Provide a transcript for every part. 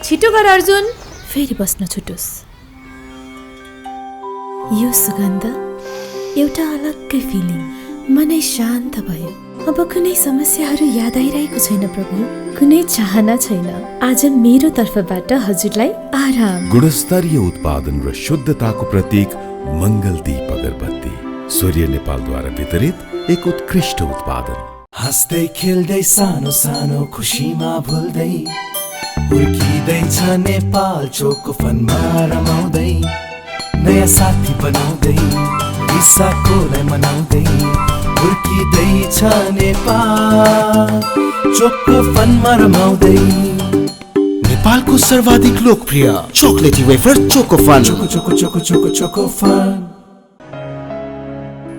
छिटो गर अर्जुन, फेरि बस्न छुटोस्। यो सुगन्ध एउटा अलग्गै फिलिङ, मनै शान्त भयो। अब कुनै समस्याहरू याद आइरहेको छैन प्रभु, कुनै चाहना छैन। आज मेरो तर्फबाट हजुरलाई आराम। गुणस्तरीय उत्पादन र शुद्धताको प्रतीक मङ्गलदीप अगरबत्ती, सूर्य नेपालद्वारा वितरित एक उत्कृष्ट उत्पादन। हाँस्दै खेल्दै सानो सानो खुसीमा भुल्दै हुर्किँदैछ नेपाल चोको फनमा रमाउँदै, नयाँ साथी बनाउँदै रिसाकोलाई मनाउँदै हुर्किँदैछ नेपाल चोको फनमा रमाउँदै। नेपालको सर्वाधिक लोकप्रिय चोकलेटी wafer Choco Fun. Choco choco choco choco Choco Fun.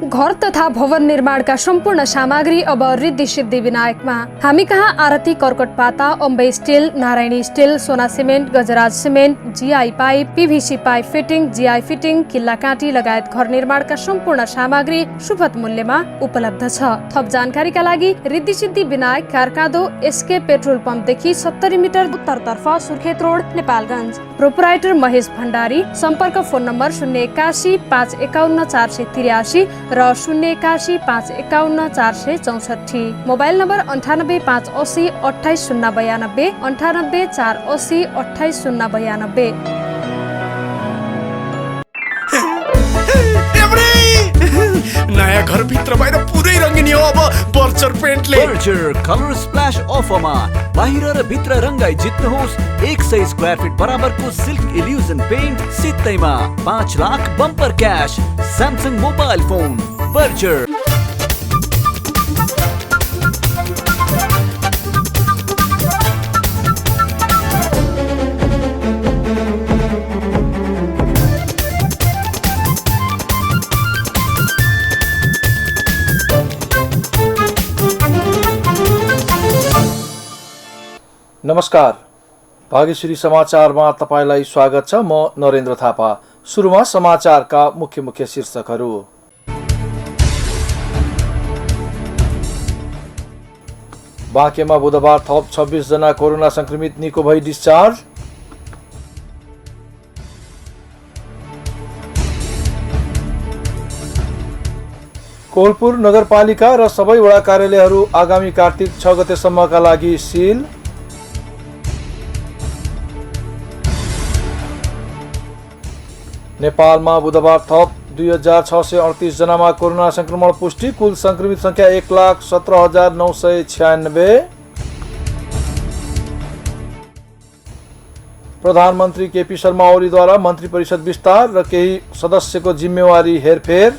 घर तथा भवन निर्माणका सम्पूर्ण सामग्री अब रिद्धि सिद्धि विनायकमा। हामी कहाँ आरती कर्कट पाता, Ambe steel, Narayani steel, Sona cement, Gajraj cement, GI pipe, PVC pipe fitting, GI fitting, किल्ला काँटी लगायत घर निर्माणका सम्पूर्ण सामग्री सुपथ मूल्यमा उपलब्ध छ। थप जानकारीका लागि Riddhi Siddhi Vinayak, कारकादो, SK petrol पम्पदेखि 70 metre उत्तरतर्फ, सुर्खेत रोड, नेपालगञ्ज। प्रोपराइटर महेश भण्डारी। सम्पर्क फोन नम्बर 081 551 483 र 081 551 464। Mobile number 98 580 28092, 98 480 28092। नयाँ घर भित्र बाहिर पुरै रङ्गिनी हो अब बर्चर पेन्टले। बर्चर कलर स्प्ल्याश अफरमा बाहिर र भित्र रङ्गाई जित्नुहोस् 100 स्क्वायर फिट बराबरको सिल्क इल्युजन पेन्ट सित्तैमा 5 lakh bumper cash. Samsung mobile phone voucher. नमस्कार, भाग्यश्री समाचारमा तपाईलाई स्वागत छ। म नरेन्द्र थापा। सुरुमा समाचारका मुख्य शीर्षकहरू। बाँकेमा बुधबार थप 26 जना कोरोना संक्रमित निको भई डिस्चार्ज। कोलपुर नगरपालिका र सबै वडा कार्यालयहरू आगामी कार्तिक 6 गतेसम्मका लागि सिल। नेपालमा बुधबार थप 2638 जनामा कोरोना संक्रमण पुष्टि। कुल संक्रमित संख्या 1,17,996। प्रधानमन्त्री केपी शर्मा ओलीद्वारा मन्त्री परिषद विस्तार र केही सदस्यको जिम्मेवारी हेरफेर।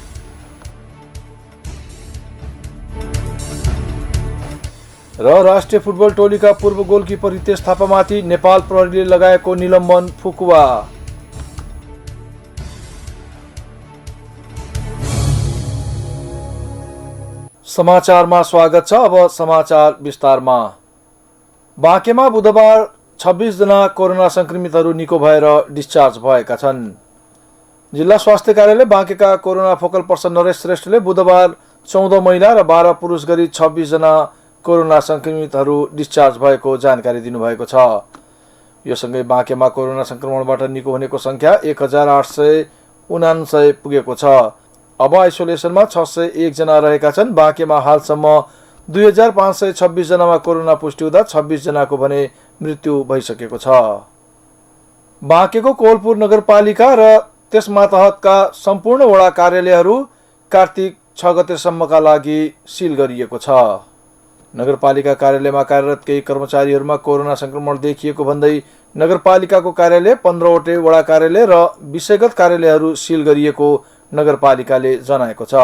र राष्ट्रिय फुटबल टोलीका पूर्व गोलकिपर हितेश थापामाथि नेपाल प्रहरीले लगाएको निलम्बन फुकुवा। समाचारमा स्वागत छ। अब समाचार विस्तारमा। बाँकेमा बुधबार 26 जना कोरोना संक्रमितहरू निको भएर डिस्चार्ज भएका छन्। जिल्ला स्वास्थ्य कार्यालय बाँकेका कोरोना फोकल पर्सन नरेश श्रेष्ठले बुधबार 14 महिला र 12 पुरुष गरी 26 जना कोरोना संक्रमितहरू डिस्चार्ज भएको जानकारी दिनुभएको छ। यो सँगै बाँकेमा कोरोना संक्रमणबाट निको हुनेको संख्या 1849 पुगेको छ। अब आइसोलेसनमा 601 जना रहेका छन्। बाँकेमा हालसम्म 2526 जनामा कोरोना पुष्टि हुँदा 26 जनाको भने मृत्यु भइसकेको छ। बाँकेको कोलपुर नगरपालिका र त्यस मातहतका सम्पूर्ण वडा कार्यालयहरू कार्तिक 6 गतेसम्मका लागि सिल गरिएको छ। नगरपालिका कार्यालयमा कार्यरत केही कर्मचारीहरूमा कोरोना संक्रमण देखिएको भन्दै नगरपालिकाको कार्यालय, 15वटै वडा कार्यालय र विषयगत कार्यालयहरू सिल गरिएको नगरपालिकाले जनाएको छ।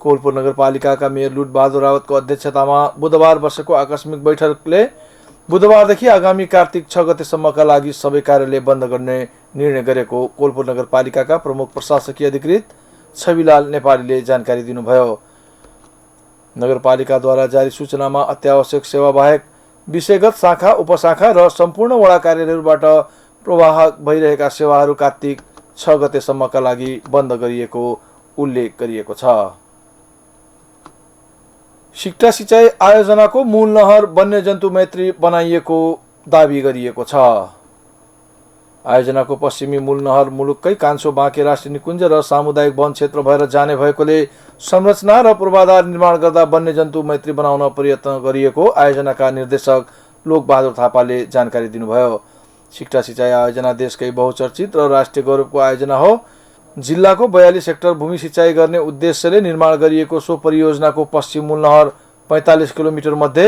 कोलपुर नगरपालिकाका मेयर लुटबहादुर रावतको अध्यक्षतामा बुधबार बसेको आकस्मिक बैठकले बुधबारदेखि आगामी कार्तिक 6 गतेसम्मका लागि सबै कार्यालय बन्द गर्ने निर्णय गरेको कोलपुर नगरपालिकाका प्रमुख प्रशासकीय अधिकृत छविलाल नेपालीले जानकारी दिनुभयो। नगरपालिकाद्वारा जारी सूचनामा अत्यावश्यक सेवा बाहेक विषयगत शाखा, उपशाखा र सम्पूर्ण वडा कार्यालयहरूबाट प्रवाह भइरहेका सेवाहरू कार्तिक 6 गतेसम्मका लागि बन्द गरिएको उल्लेख गरिएको छ। सिक्टा सिँचाइ आयोजनाको मूल नहर वन्यजन्तु मैत्री बनाइएको दावी गरिएको छ। आयोजनाको पश्चिमी मूल नहर मुलुककै कान्छो बाँके राष्ट्रिय निकुञ्ज र सामुदायिक वन क्षेत्र भएर जाने भएकोले संरचना र पूर्वाधार निर्माण गर्दा वन्यजन्तु मैत्री बनाउन प्रयत्न गरिएको आयोजनाका निर्देशक लोकबहादुर थापाले जानकारी दिनुभयो। शिक्षा सिँचाइ आयोजना देशकै बहुचर्चित र राष्ट्रिय गौरवको आयोजना हो। जिल्लाको 42 हेक्टर भूमि सिँचाइ गर्ने उद्देश्यले निर्माण गरिएको सो परियोजनाको पश्चिम मूल नहर 45 किलोमिटर मध्ये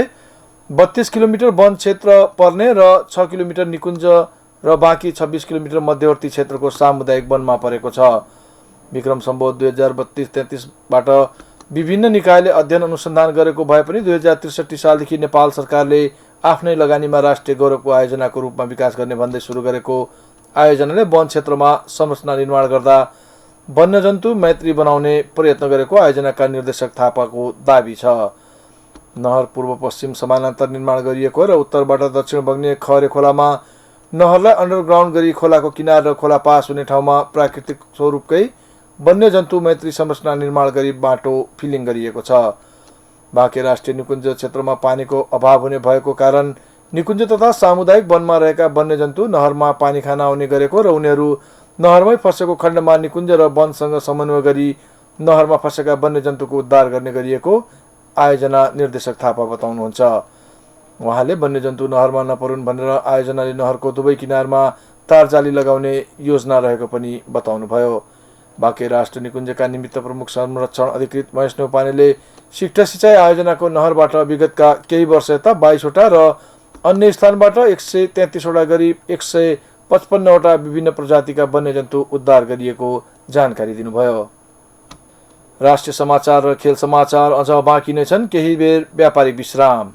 32 किलोमिटर वन क्षेत्र पर्ने र 6 किलोमिटर निकुञ्ज र बाँकी 26 किलोमिटर मध्यवर्ती क्षेत्रको सामुदायिक वनमा परेको छ। विक्रम सम्वत 2032-33 बाट विभिन्न निकायले अध्ययन अनुसन्धान गरेको भए पनि 2063 सालदेखि नेपाल सरकारले आफ्नै लगानीमा राष्ट्रिय गौरवको आयोजनाको रूपमा विकास गर्ने भन्दै सुरु गरेको आयोजनाले वन क्षेत्रमा संरचना निर्माण गर्दा वन्यजन्तु मैत्री बनाउने प्रयत्न गरेको आयोजनाका निर्देशक थापाको दाबी छ। नहर पूर्व पश्चिम समानान्तर निर्माण गरिएको र उत्तरबाट दक्षिण बग्ने खहरे खोलामा नहरलाई अन्डरग्राउन्ड गरी खोलाको किनार र खोला पास हुने ठाउँमा प्राकृतिक स्वरूपकै वन्यजन्तु मैत्री संरचना निर्माण गरी बाटो फिलिङ गरिएको छ। बाँके राष्ट्रिय निकुञ्ज क्षेत्रमा पानीको अभाव हुने भएको कारण निकुञ्ज तथा सामुदायिक वनमा रहेका वन्यजन्तु नहरमा पानी खान आउने गरेको र उनीहरू नहरमै फँसेको खण्डमा निकुञ्ज र वनसँग समन्वय गरी नहरमा फँसेका वन्यजन्तुको उद्धार गर्ने गरिएको आयोजना निर्देशक थापा बताउनुहुन्छ। उहाँले वन्यजन्तु नहरमा नपरुन् भनेर आयोजनाले नहरको दुवै किनारमा तारजाली लगाउने योजना रहेको पनि बताउनुभयो। बाँके राष्ट्रिय निकुञ्जका निमित्त प्रमुख संरक्षण अधिकृत महेश न्यौपानेले शिक्षा सिँचाइ आयोजनाको नहरबाट विगतका केही वर्ष यता 22वटा र अन्य स्थानबाट 133वटा गरी 155वटा विभिन्न प्रजातिका वन्यजन्तु उद्धार गरिएको जानकारी दिनुभयो। राष्ट्रिय समाचार र खेल समाचार अझ बाँकी नै छन्, केही बेर व्यापारिक विश्राम।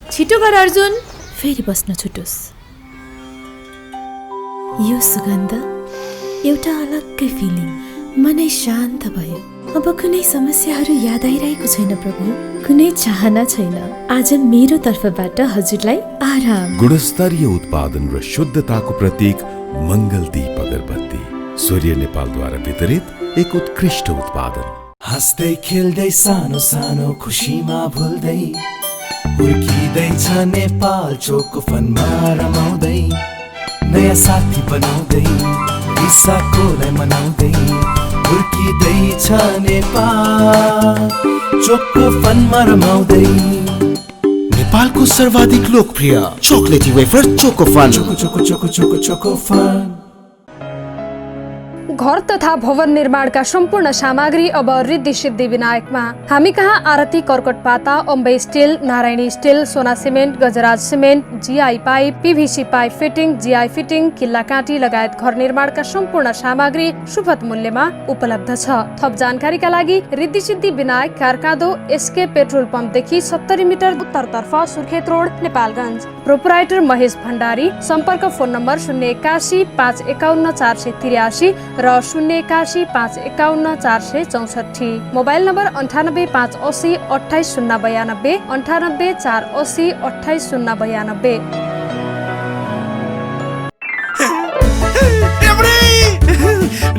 छिटो गर अर्जुन, फेरि बस्न छुटोस्। यो सुगन्ध एउटा अलग्गै फिलिङ, मनै शान्त भयो। अब कुनै समस्याहरू याद आइरहेको छैन प्रभु, कुनै चाहना छैन। आज मेरो तर्फबाट हजुरलाई आराम। गुणस्तरीय उत्पादन र शुद्धताको प्रतीक मंगलदीप अगरबत्ती, सूर्य नेपालद्वारा वितरित एक उत्कृष्ट उत्पादन। हाँस्दै खेल्दै सानो सानो खुसीमा भुल्दै हुर्किँदैछ नेपाल चोको फनमा रमाउँदै, नयाँ साथी बनाउँदै विशाखोलाई मनाउँदै हुर्किँदैछ नेपाल चोको फनमा रमाउँदै। नेपालको सर्वाधिक लोकप्रिय चोकलेटी wafer Choco Fun. Choco choco choco choco Choco Fun. घर तथा भवन निर्माणका सम्पूर्ण सामग्री अब रिद्धि सिद्धि विनायकमा। हामी कहाँ आरती कर्कट पाता, Ambe steel, Narayani steel, Sona cement, Gajraj cement, GI pipe, PVC pipe fitting, GI fitting, किल्ला काँटी लगायत घर निर्माणका सम्पूर्ण सामग्री सुपथ मूल्यमा उपलब्ध छ। थप जानकारीका लागि Riddhi Siddhi Vinayak, कारकाँदो, SK petrol पम्पदेखि 70 metre उत्तरतर्फ, सुर्खेत रोड, नेपालगञ्ज। प्रोपराइटर महेश भण्डारी। सम्पर्क फोन नम्बर 081 551 483 र 081 551 464। Mobile number 98 580 28 092, 98 480 28 092।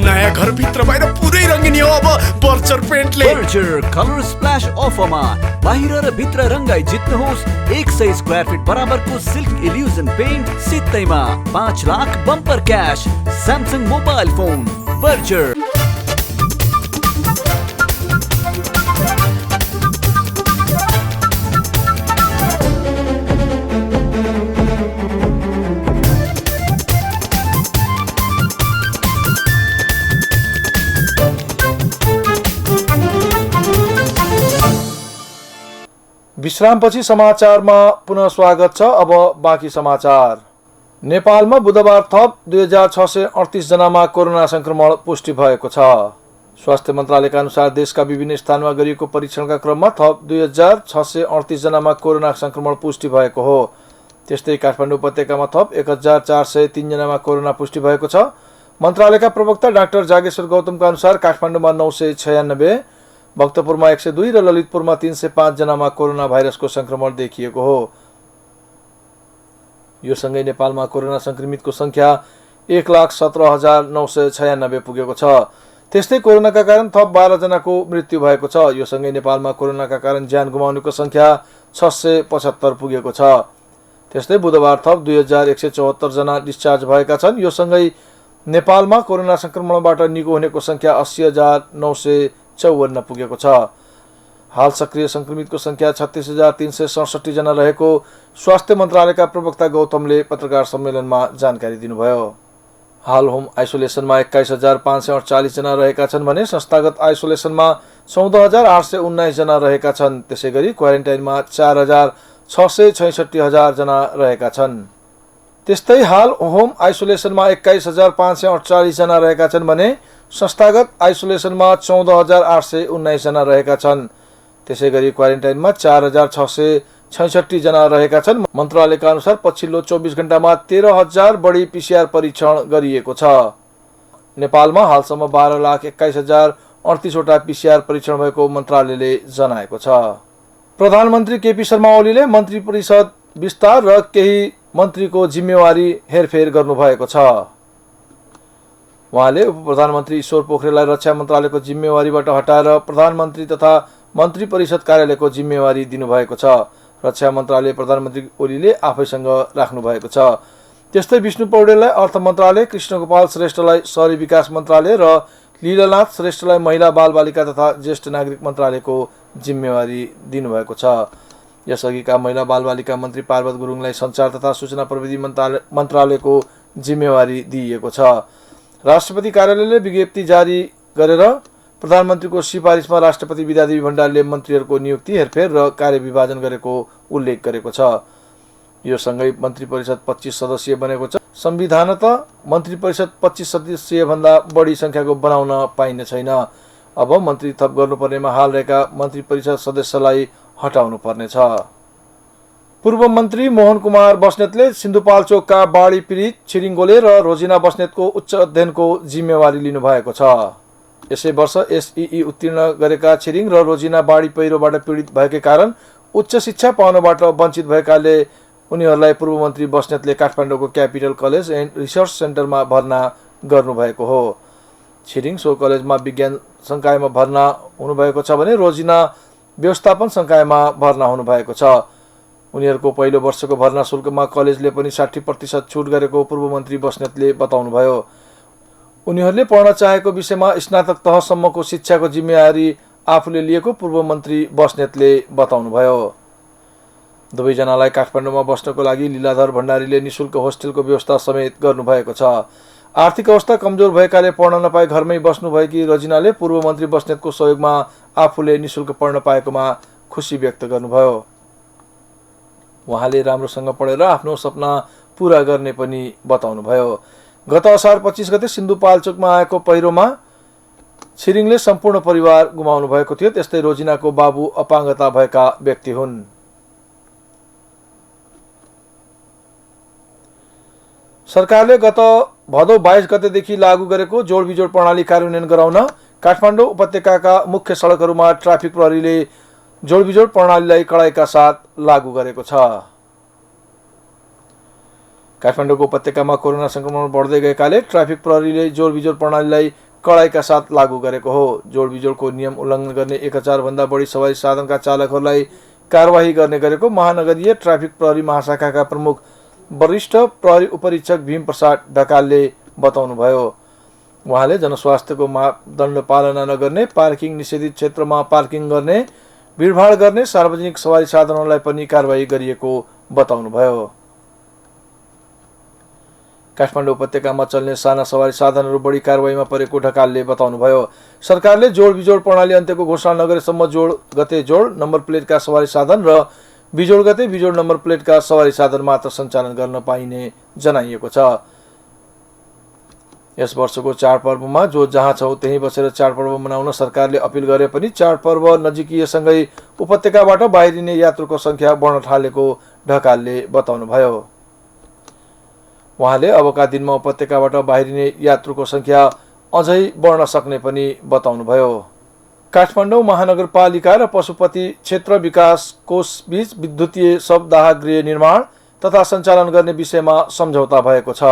नयाँ घर भित्र बाहिर पुरै रङ्गिनी हो अब बर्चर पेन्टले। बर्चर कलर स्प्ल्याश अफरमा बाहिर र भित्र रङ्गाई जित्नुहोस् 100 स्क्वायर फिट बराबरको सिल्क इल्युजन पेन्ट सित्तैमा 5 lakh bumper cash Samsung mobile phone. Voucher. विश्रामपछि समाचारमा पुनः स्वागत छ। अब बाँकी समाचार। नेपालमा बुधबार थप 2638 जनामा कोरोना संक्रमण पुष्टि भएको छ। स्वास्थ्य मन्त्रालयका अनुसार देशका विभिन्न स्थानमा गरिएको परीक्षणका क्रममा थप 2638 जनामा कोरोना संक्रमण पुष्टि भएको हो। त्यस्तै काठमाडौँ उपत्यकामा थप 1403 जनामा कोरोना पुष्टि भएको छ। मन्त्रालयका प्रवक्ता डाक्टर जागेश्वर गौतमका अनुसार काठमाडौँमा 996, भक्तपुरमा 102 र ललितपुरमा 305 जनामा कोरोना भाइरसको संक्रमण देखिएको हो। यो सँगै नेपालमा कोरोना संक्रमितको संख्या 1,17,996 पुगेको छ। त्यस्तै कोरोनाका कारण थप 12 जनाको मृत्यु भएको छ। यो सँगै नेपालमा कोरोनाका कारण ज्यान गुमाउनेको संख्या 675 पुगेको छ। त्यस्तै बुधबार थप 2174 जना डिस्चार्ज भएका छन्। यो सँगै नेपालमा कोरोना संक्रमणबाट निको हुनेको संख्या 80,954 पुगेको छ। हाल सक्रिय संक्रमितको संख्या 36,367 जना रहेको स्वास्थ्य मन्त्रालयका प्रवक्ता गौतमले पत्रकार सम्मेलनमा जानकारी दिनुभयो। हाल होम आइसोलेसनमा 21,548 जना रहेका छन् भने संस्थागत आइसोलेसनमा 14,819 जना रहेका छन्। त्यसैगरी क्वारेन्टाइनमा 4,666 जना रहेका छन्। त्यस्तै हाल होम आइसोलेसनमा 21,548 जना रहेका छन् भने संस्थागत आइसोलेसनमा 14,819 जना रहेका छन्। त्यसैगरी क्वारेन्टाइनमा 4,666 जना रहेका छन्। मन्त्रालयका अनुसार पछिल्लो 24 घण्टामा 13,000 बढी पीसीआर परीक्षण गरिएको छ। नेपालमा हालसम्म 12,21,038 वटा पीसीआर परीक्षण भएको मन्त्रालयले जनाएको छ। प्रधानमन्त्री केपी शर्मा ओलीले मन्त्री परिषद विस्तार र केही मन्त्रीको जिम्मेवारी हेरफेर गर्नुभएको छ। उहाँले उप प्रधानमन्त्री ईश्वर पोखरेललाई रक्षा मन्त्रालयको जिम्मेवारीबाट हटाएर प्रधानमन्त्री तथा मन्त्री परिषद कार्यालयको जिम्मेवारी दिनुभएको छ। रक्षा मन्त्रालय प्रधानमन्त्री ओलीले आफैसँग राख्नु भएको छ। त्यस्तै विष्णु पौडेललाई अर्थ मन्त्रालय, कृष्णगोपाल श्रेष्ठलाई शहरी विकास मन्त्रालय र लीलानाथ श्रेष्ठलाई महिला बालबालिका तथा ज्येष्ठ नागरिक मन्त्रालयको जिम्मेवारी दिनुभएको छ। यसअघिका महिला बालबालिका मन्त्री पार्वत गुरुङलाई सञ्चार तथा सूचना प्रविधि मन्त्रालयको जिम्मेवारी दिइएको छ। राष्ट्रपति कार्यालयले विज्ञप्ति जारी गरेर प्रधानमन्त्रीको सिफारिसमा राष्ट्रपति विद्यादेवी भण्डारीले मन्त्रीहरूको नियुक्ति, हेरफेर र कार्यविभाजन गरेको उल्लेख गरेको छ। यो सँगै मन्त्री परिषद 25 सदस्यीय बनेको छ। संविधानत मन्त्री परिषद 25 सदस्यीय भन्दा बढी संख्याको बनाउन पाइने छैन। अब मन्त्री थप गर्नुपर्नेमा हाल रहेका मन्त्री परिषद सदस्यलाई हटाउनु पर्नेछ। पूर्व मन्त्री मोहन कुमार बस्नेतले सिन्धुपाल्चोकका बाढी पीडित छिरिङ गोले र रोजिना बस्नेतको उच्च अध्ययनको जिम्मेवारी लिनुभएको छ। यसै वर्ष एसईई उत्तीर्ण गरेका छिरिङ र रोजिना बाढी पहिरोबाट पीडित भएकै कारण उच्च शिक्षा पाउनबाट वञ्चित भएकाले उनीहरूलाई पूर्व मन्त्री बस्नेतले काठमाडौँको क्यापिटल कलेज एन्ड रिसर्च सेन्टरमा भर्ना गर्नुभएको हो। छिरिङ सो कलेजमा विज्ञान संकायमा भर्ना हुनुभएको छ भने रोजिना व्यवस्थापन संकायमा भर्ना हुनुभएको छ। उनीहरूको पहिलो वर्षको भर्ना शुल्कमा कलेजले पनि 60% छुट गरेको पूर्व मन्त्री बस्नेतले बताउनुभयो। उनीहरूले पढ्न चाहेको विषयमा स्नातक तहसम्मको शिक्षाको जिम्मेवारी आफूले लिएको पूर्व मन्त्री बस्नेतले बताउनुभयो। दुवैजनालाई काठमाडौँमा बस्नको लागि लीलाधर भण्डारीले निशुल्क होस्टेलको व्यवस्था समेत गर्नुभएको छ। आर्थिक अवस्था कमजोर भएकाले पढ्न नपाई घरमै बस्नुभएकी रोजिनाले पूर्व मन्त्री बस्नेतको सहयोगमा आफूले निशुल्क पढ्न पाएकोमा खुसी व्यक्त गर्नुभयो। उहाँले राम्रोसँग पढेर आफ्नो सपना पूरा गर्ने पनि बताउनुभयो। गत असार 25 गते सिन्धुपाल्चोकमा आएको पहिरोमा छिरिङले सम्पूर्ण परिवार गुमाउनु भएको थियो। त्यस्तै रोजिनाको बाबु अपाङ्गता भएका व्यक्ति हुन्। सरकारले गत भदौ 22 गतेदेखि लागू गरेको जोडबिजोड प्रणाली कार्यान्वयन गराउन काठमाडौँ उपत्यकाका मुख्य सडकहरूमा ट्राफिक प्रहरीले जोडबिजोड प्रणालीलाई कडाइका साथ लागू गरेको छ। काठमाडौँको उपत्यकामा कोरोना संक्रमण बढ्दै गएकाले ट्राफिक प्रहरीले जोडबिजोड प्रणालीलाई कडाइका साथ लागू गरेको हो। जोडबिजोडको नियम उल्लङ्घन गर्ने 1000 भन्दा बढी सवारी साधनका चालकहरूलाई कारवाही गर्ने गरेको महानगरीय ट्राफिक प्रहरी महाशाखाका प्रमुख वरिष्ठ प्रहरी उपरीक्षक भीम प्रसाद ढकालले बताउनुभयो। उहाँले जनस्वास्थ्यको मापदण्ड पालना नगर्ने, पार्किङ निषेधित क्षेत्रमा पार्किङ गर्ने, भिडभाड गर्ने सार्वजनिक सवारी साधनहरूलाई पनि कारवाही गरिएको बताउनुभयो। काठमाडौँ उपत्यकामा चल्ने साना सवारी साधनहरू बढी कारवाहीमा परेको ढकालले बताउनुभयो। सरकारले जोडबिजोड प्रणाली अन्त्यको घोषणा नगरेसम्म जोड गते जोड नम्बर प्लेटका सवारी साधन र बिजोड गते बिजोड नम्बर प्लेटका सवारी साधन मात्र सञ्चालन गर्न पाइने जनाइएको छ। यस वर्षको चाडपर्वमा जो जहाँ छौ त्यही बसेर चाडपर्व मनाउन सरकारले अपिल गरे पनि चाडपर्व नजिकिएसँगै उपत्यकाबाट बाहिरिने यात्रुको संख्या बढ्न थालेको ढकालले बताउनुभयो। उहाँले अबका दिनमा उपत्यकाबाट बाहिरिने यात्रुको संख्या अझै बढ्न सक्ने पनि बताउनुभयो। काठमाडौँ महानगरपालिका र पशुपति क्षेत्र विकास कोष बीच विद्युतीय शवदाह गृह निर्माण तथा सञ्चालन गर्ने विषयमा सम्झौता भएको छ।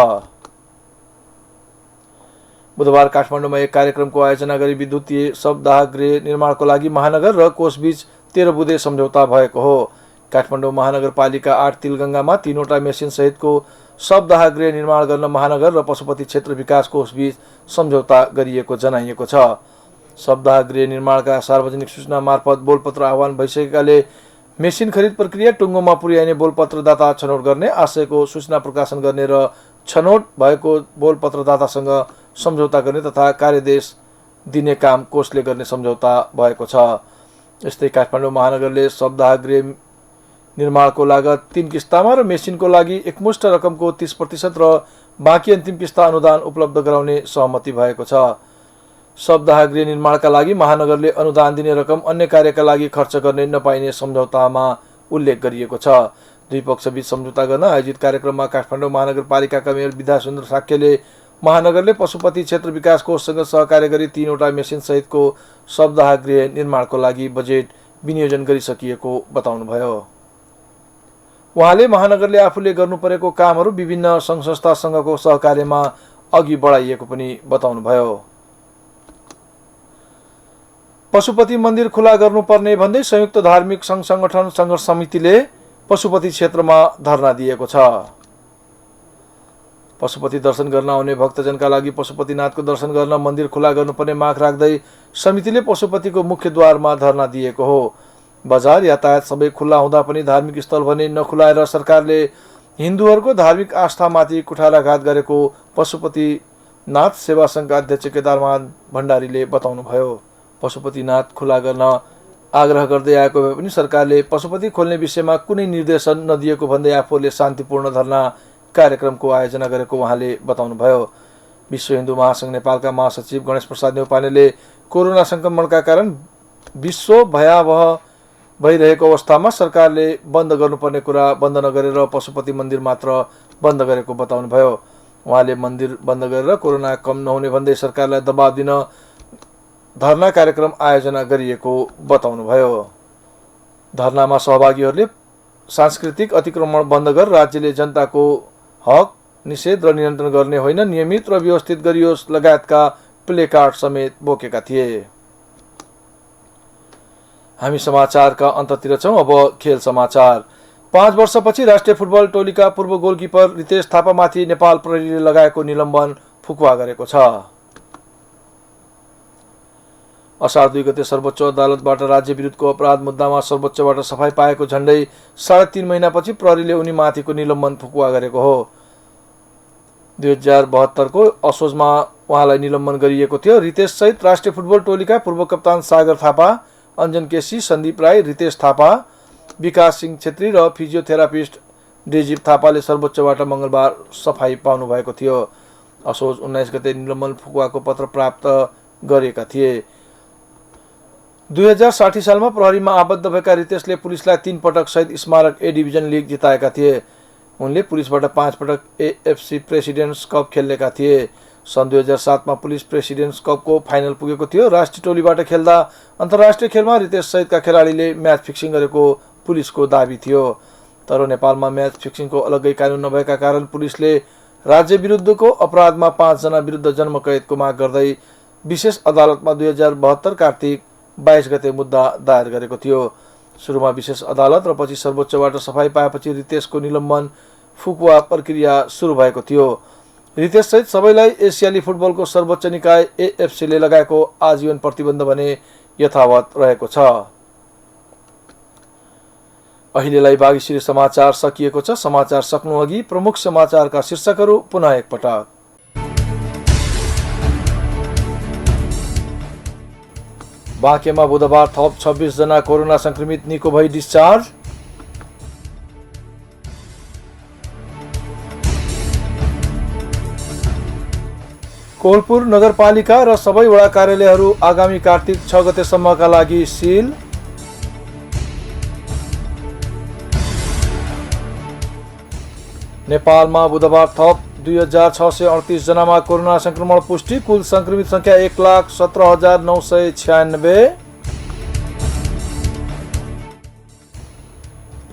बुधबार काठमाडौँमा एक कार्यक्रमको आयोजना गरी विद्युतीय शवदाह गृह निर्माणको लागि महानगर र कोषबीच 13 बुँदे सम्झौता भएको हो। काठमाडौँ महानगरपालिका 8 तिलगङ्गामा 3वटा मेसिन सहितको शवदाह गृह निर्माण गर्न महानगर र पशुपति क्षेत्र विकास कोषबीच सम्झौता गरिएको जनाइएको छ। शवदाह गृह निर्माणका सार्वजनिक सूचना मार्फत बोलपत्र आह्वान भइसकेकाले मेसिन खरिद प्रक्रिया टुङ्गोमा पुर्याइने बोलपत्रदाता छनौट गर्ने आशयको सूचना प्रकाशन गर्ने र छनौट भएको बोलपत्रदातासँग सम्झौता गर्ने तथा कार्यदेश दिने काम कोषले गर्ने सम्झौता भएको छ। यस्तै काठमाडौँ महानगरले शवदाह गृह निर्माणको लागत 3 किस्तामा र मेसिनको लागि एकमुष्ट रकमको 30% र बाँकी अन्तिम किस्ता अनुदान उपलब्ध गराउने सहमति भएको छ। शवदाह गृह निर्माणका लागि महानगरले अनुदान दिने रकम अन्य कार्यका लागि खर्च गर्ने नपाइने सम्झौतामा उल्लेख गरिएको छ। दुई पक्षबीच सम्झौता गर्न आयोजित कार्यक्रममा काठमाडौँ महानगरपालिकाका मेयर विद्यासुन्दर साक्यले महानगरले पशुपति क्षेत्र विकास कोषसँग सहकार्य गरी 3वटा मेसिन सहितको शवदाह गृह निर्माणको लागि बजेट विनियोजन गरिसकिएको बताउनुभयो। उहाँले महानगरले आफूले गर्नुपरेको कामहरू विभिन्न सङ्घ संस्थासँगको सहकार्यमा अघि बढाइएको पनि बताउनुभयो। पशुपति मन्दिर खुला गर्नुपर्ने भन्दै संयुक्त धार्मिक सङ्घ संगठन सङ्घर्ष समितिले पशुपति क्षेत्रमा धरना दिएको छ। पशुपति दर्शन गर्न आउने भक्तजनका लागि पशुपतिनाथको दर्शन गर्न मन्दिर खुला गर्नुपर्ने माग राख्दै समितिले पशुपतिको मुख्य द्वारमा धरना दिएको हो। बजार यातायात सबै खुल्ला हुँदा पनि धार्मिक स्थल भने नखुलाएर सरकारले हिन्दूहरूको धार्मिक आस्थामाथि कुठाराघात गरेको पशुपतिनाथ सेवा सङ्घका अध्यक्ष केदारमान भण्डारीले बताउनुभयो। पशुपतिनाथ खुला गर्न आग्रह गर्दै आएको भए पनि सरकारले पशुपति खोल्ने विषयमा कुनै निर्देशन नदिएको भन्दै आफूले शान्तिपूर्ण धरना कार्यक्रमको आयोजना गरेको उहाँले बताउनुभयो। विश्व हिन्दू महासङ्घ नेपालका महासचिव गणेश प्रसाद न्यौपानेले कोरोना सङ्क्रमणका कारण विश्व भयावह भइरहेको अवस्थामा सरकारले बन्द गर्नुपर्ने कुरा बन्द नगरेर पशुपति मन्दिर मात्र बन्द गरेको बताउनुभयो। उहाँले मन्दिर बन्द गरेर कोरोना कम नहुने भन्दै सरकारलाई दबाब दिन धरना कार्यक्रम आयोजना गरिएको बताउनुभयो। धरनामा सहभागीहरूले सांस्कृतिक अतिक्रमण बन्द गरेर राज्यले जनताको हक निषेध र नियन्त्रण गर्ने होइन नियमित र व्यवस्थित गरियोस् लगायतका प्लेकार्ड समेत बोकेका थिए। हामी समाचारका अन्ततिर छौं। अब खेल समाचार। 5 वर्षपछि राष्ट्रिय फुटबल टोलीका पूर्व गोलकिपर रितेश थापामाथि नेपाल प्रहरीले लगाएको निलम्बन फुकुवा गरेको छ। असार 2 गते सर्वोच्च अदालतबाट राज्य विरुद्धको अपराध मुद्दामा सर्वोच्चबाट सफाई पाएको झण्डै 3.5 महिनापछि प्रहरीले उनी माथिको निलम्बन फुकुवा गरेको हो। 2072 को असोजमा उहाँलाई निलम्बन गरिएको थियो। रितेश सहित राष्ट्रिय फुटबल टोलीका पूर्व कप्तान सागर थापा, अञ्जन केसी, सन्दीप राई, रितेश थापा, विकास सिंह छेत्री र फिजियोथेरापिस्ट डेजिप थापाले सर्वोच्चबाट मंगलबार सफाई पाउनु भएको थियो। असोज 19 गते निलम्बन फुकुवाको पत्र प्राप्त गरेका थिए। 2060 सालमा प्रहरीमा आबद्ध भएका रितेशले पुलिसलाई 3 पटक सहित स्मारक ए डिभिजन लिग जिताएका थिए। उनले पुलिसबाट 5 पटक एएफसी प्रेसिडेन्ट्स कप खेलेका थिए। सन् 2007 मा पुलिस प्रेसिडेन्ट्स कपको फाइनल पुगेको थियो। राष्ट्रिय टोलीबाट खेल्दा अन्तर्राष्ट्रिय खेलमा रितेश सहितका खेलाडीले म्याच फिक्सिङ गरेको पुलिसको दाबी थियो। तर नेपालमा म्याच फिक्सिङको अलग्गै कानुन नभएका कारण पुलिसले राज्य विरुद्धको अपराधमा 5 जना विरुद्ध जन्मकैदको माग गर्दै विशेष अदालतमा 2072 कार्तिक 22 गते मुद्दा दायर गरेको थियो। सुरुमा विशेष अदालत र पछि सर्वोच्चबाट सफाई पाएपछि रितेशको निलम्बन फुकुवा प्रक्रिया सुरु भएको थियो। रितेश सहित सबैलाई एसियाली फुटबलको सर्वोच्च निकाय एएफसीले लगाएको आजीवन प्रतिबन्ध भने यथावत रहेको छ। अहिलेलाई बागेश्वरी समाचार सकिएको छ। समाचार सक्नु अघि प्रमुख समाचारका शीर्षकहरू पुनः एकपटक। बाँकेमा बुधबार थप 26 जना कोरोना संक्रमित निको भई डिस्चार्ज। कोलपुर नगरपालिका र सबै वडा कार्यालयहरू आगामी कार्तिक 6 गतेसम्मका लागि सील। नेपालमा बुधबार थप 2638 जनामा कोरोना संक्रमण पुष्टि। कुल संक्रमित संख्या 1,17,996।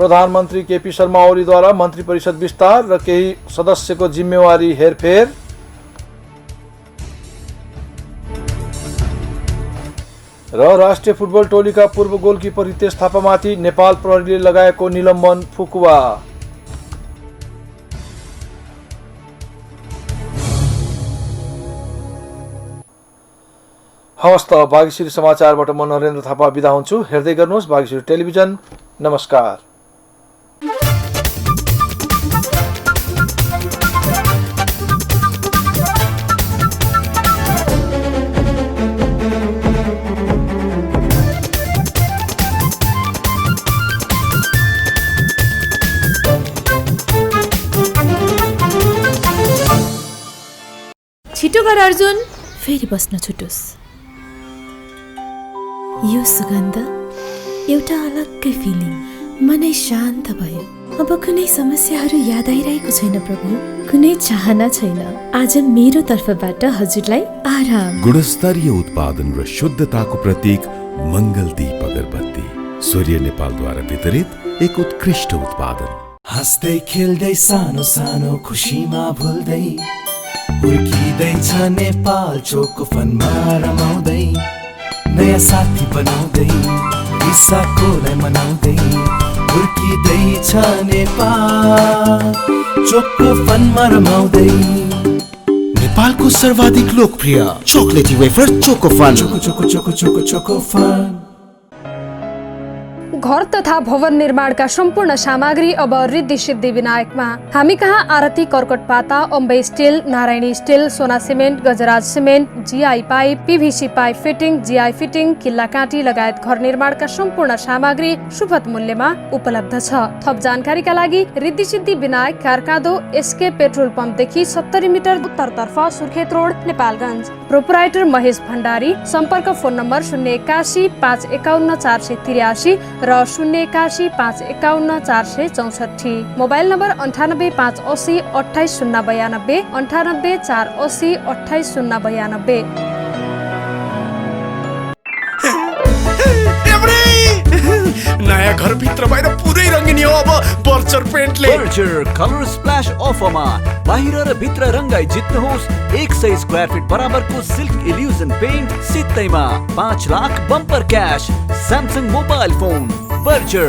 प्रधानमन्त्री केपी शर्मा ओलीद्वारा मन्त्री परिषद विस्तार र केही सदस्यको जिम्मेवारी हेरफेर। र राष्ट्रिय फुटबल टोलीका पूर्व गोलकिपर रितेश थापामाथि नेपाल प्रहरीले लगाएको निलम्बन फुकुवा। हवस् त भाग्यश्री समाचारबाट म नरेन्द्र थापा बिदा हुन्छु। हेर्दै गर्नुहोस् भाग्यश्री टेलिभिजन। नमस्कार। छिटो गर अर्जुन, फेरि बस्न छुटोस्। यो सुगन्ध एउटा अलग्गै फिलिङ, मनै शान्त भयो। अब कुनै समस्याहरू याद आइरहेको छैन प्रभु, कुनै चाहना छैन। आज मेरो तर्फबाट हजुरलाई आराम। गुणस्तरीय उत्पादन र शुद्धताको प्रतीक मङ्गलदीप अगरबत्ती, सूर्य नेपालद्वारा वितरित एक उत्कृष्ट उत्पादन। हाँस्दै खेल्दै सानो सानो खुसीमा भुल्दै हुर्किँदैछ नेपाल चोको फनमा रमाउँदै, नयाँ साथी बनाउँदै विशाखोलाई मनाउँदै हुर्किँदैछ नेपाल चोको फनमा रमाउँदै। नेपालको सर्वाधिक लोकप्रिय चोकलेटी wafer Chocofun. Choco choco choco choco Chocofun. घर तथा भवन निर्माणका सम्पूर्ण सामग्री अब रिद्धि सिद्धि विनायकमा। हामी कहाँ आरती कर्कट पाता, Ambe steel, Narayani steel, Sona cement, Gajraj cement, GI pipe, PVC pipe fitting, GI fitting, किल्ला काँटी लगायत घर निर्माणका सम्पूर्ण सामग्री सुपथ मूल्यमा उपलब्ध छ। थप जानकारीका लागि Riddhi Siddhi Vinayak, कारकादो, SK petrol पम्पदेखि 70 metre उत्तरतर्फ, सुर्खेत रोड, नेपालगञ्ज। प्रोपराइटर महेश भण्डारी। सम्पर्क फोन नम्बर 081 551 483 र 081 551 464। Mobile number 98 580 28092, 98 480 28092। नयाँ घर भित्र बाहिर पुरै रङ्गिनी हो अब बर्चर पेन्टले। बर्चर कलर स्प्ल्याश अफरमा बाहिर र भित्र रङ्गाई जित्नुहोस्। 100 स्क्वायर फिट बराबरको सिल्क इल्युजन पेन्ट सित्तैमा 5 lakh bumper cash. Samsung mobile phone. बर्चर